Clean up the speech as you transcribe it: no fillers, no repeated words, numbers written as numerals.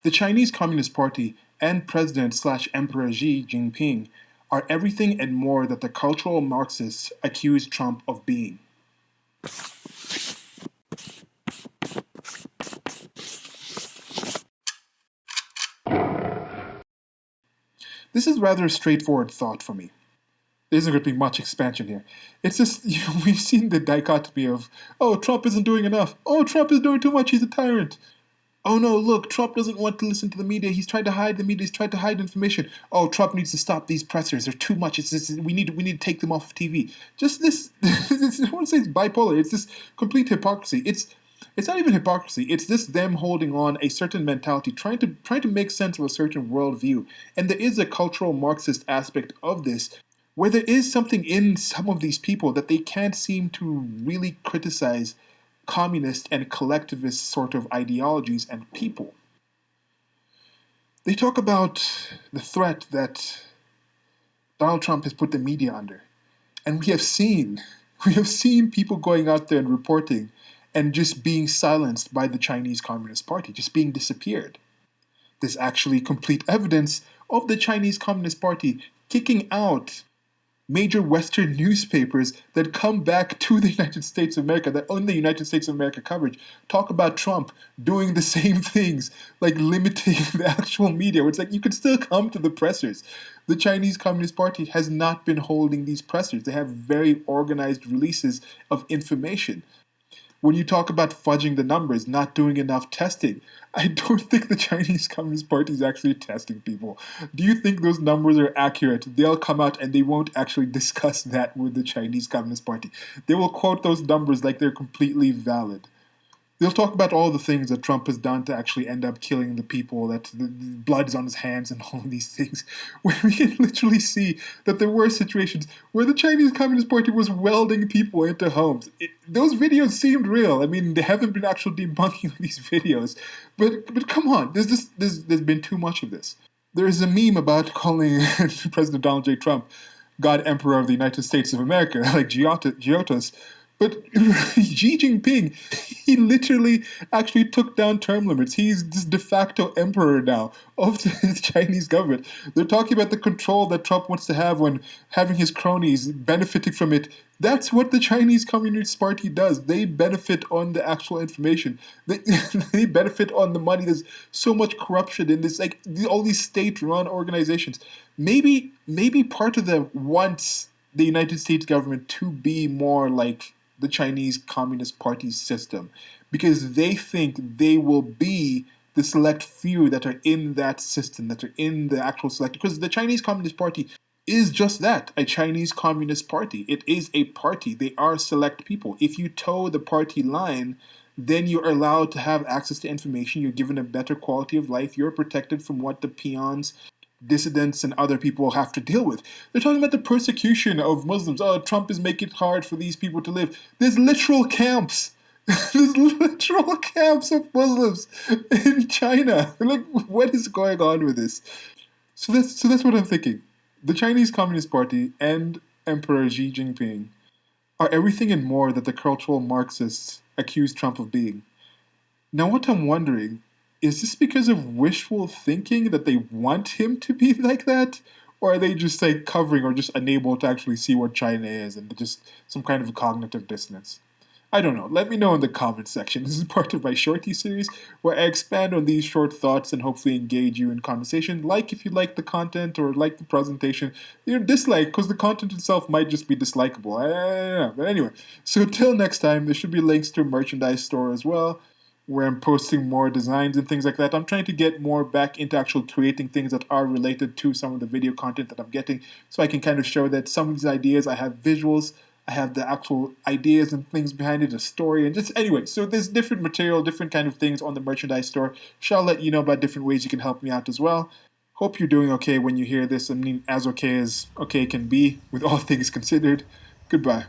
The Chinese Communist Party and President/Emperor Xi Jinping are everything and more that the cultural Marxists accuse Trump of being. This is rather a straightforward thought for me. There isn't going to be much expansion here. It's just, we've seen the dichotomy of, oh, Trump isn't doing enough. Oh, Trump is doing too much. He's a tyrant. Oh no, look, Trump doesn't want to listen to the media. He's trying to hide the media. He's trying to hide information. Oh, Trump needs to stop these pressers. They're too much. It's just, we need to take them off of TV. Just this, I don't want to say it's bipolar. It's this complete hypocrisy. It's not even hypocrisy. It's just them holding on a certain mentality, trying to make sense of a certain worldview. And there is a cultural Marxist aspect of this, where there is something in some of these people that they can't seem to really criticize communist and collectivist sort of ideologies and people. They talk about the threat that Donald Trump has put the media under. And we have seen people going out there and reporting and just being silenced by the Chinese Communist Party, just being disappeared. There's actually complete evidence of the Chinese Communist Party kicking out major Western newspapers that come back to the United States of America, that own the United States of America coverage, talk about Trump doing the same things, like limiting the actual media. It's like you can still come to the pressers. The Chinese Communist Party has not been holding these pressers. They have very organized releases of information. When you talk about fudging the numbers, not doing enough testing, I don't think the Chinese Communist Party is actually testing people. Do you think those numbers are accurate? They'll come out and they won't actually discuss that with the Chinese Communist Party. They will quote those numbers like they're completely valid. They'll talk about all the things that Trump has done to actually end up killing the people, that the blood is on his hands and all of these things, where we can literally see that there were situations where the Chinese Communist Party was welding people into homes. Those videos seemed real. I mean, they haven't been actual debunking of these videos, but come on, there's been too much of this. There is a meme about calling President Donald J. Trump God Emperor of the United States of America, like Giottos. But Xi Jinping, he literally actually took down term limits. He's this de facto emperor now of the Chinese government. They're talking about the control that Trump wants to have when having his cronies benefiting from it. That's what the Chinese Communist Party does. They benefit on the actual information. They benefit on the money. There's so much corruption in this, like all these state-run organizations. Maybe part of them wants the United States government to be more like the Chinese Communist Party system, because they think they will be the select few that are in that system, that are in the actual select. Because the Chinese Communist Party is just that, a Chinese Communist Party. It is a party. They are select people. If you toe the party line, then you're allowed to have access to information. You're given a better quality of life. You're protected from what the peons, dissidents, and other people have to deal with. They're talking about the persecution of Muslims. Oh, Trump is making it hard for these people to live. There's literal camps. There's literal camps of Muslims in China. Like, what is going on with this? So that's what I'm thinking. The Chinese Communist Party and Emperor Xi Jinping are everything and more that the cultural Marxists accuse Trump of being. Now, what I'm wondering, is this because of wishful thinking that they want him to be like that? Or are they just like covering or just unable to actually see what China is and just some kind of cognitive dissonance? I don't know. Let me know in the comments section. This is part of my shorty series where I expand on these short thoughts and hopefully engage you in conversation. Like if you like the content or like the presentation. Dislike because the content itself might just be dislikable. I don't know. But anyway, so till next time, there should be links to a merchandise store as well, where I'm posting more designs and things like that. I'm trying to get more back into actual creating things that are related to some of the video content that I'm getting, so I can kind of show that some of these ideas, I have visuals, I have the actual ideas and things behind it, a story, and just anyway, so there's different material, different kind of things on the merchandise store. Shall let you know about different ways you can help me out as well. Hope you're doing okay when you hear this. I mean, as okay can be, with all things considered. Goodbye.